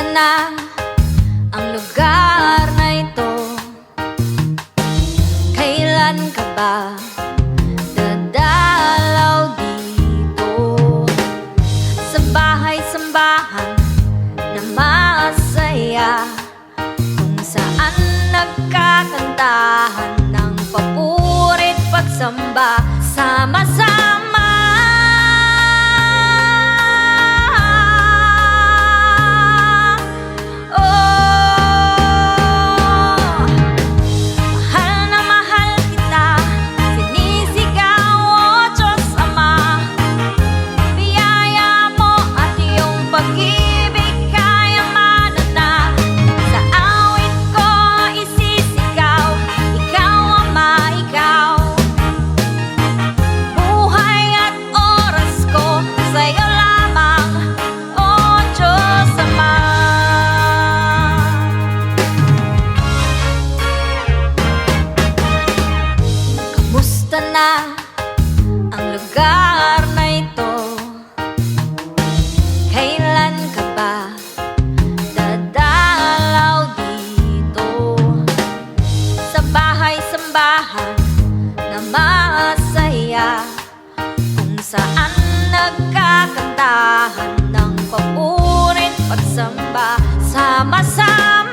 na ang lugar na ito? Kailan ka ba dadalaw dito? Sa bahay-sambahan na masaya, kung saan nagkakantahan ng papurit pagsamba, sama-sama. Na ang lugar na ito? Kailan ka ba dadalaw dito? Sa bahay-sambahan na masaya, kung saan nagkakantahan ng papurit pagsamba, sama-sama.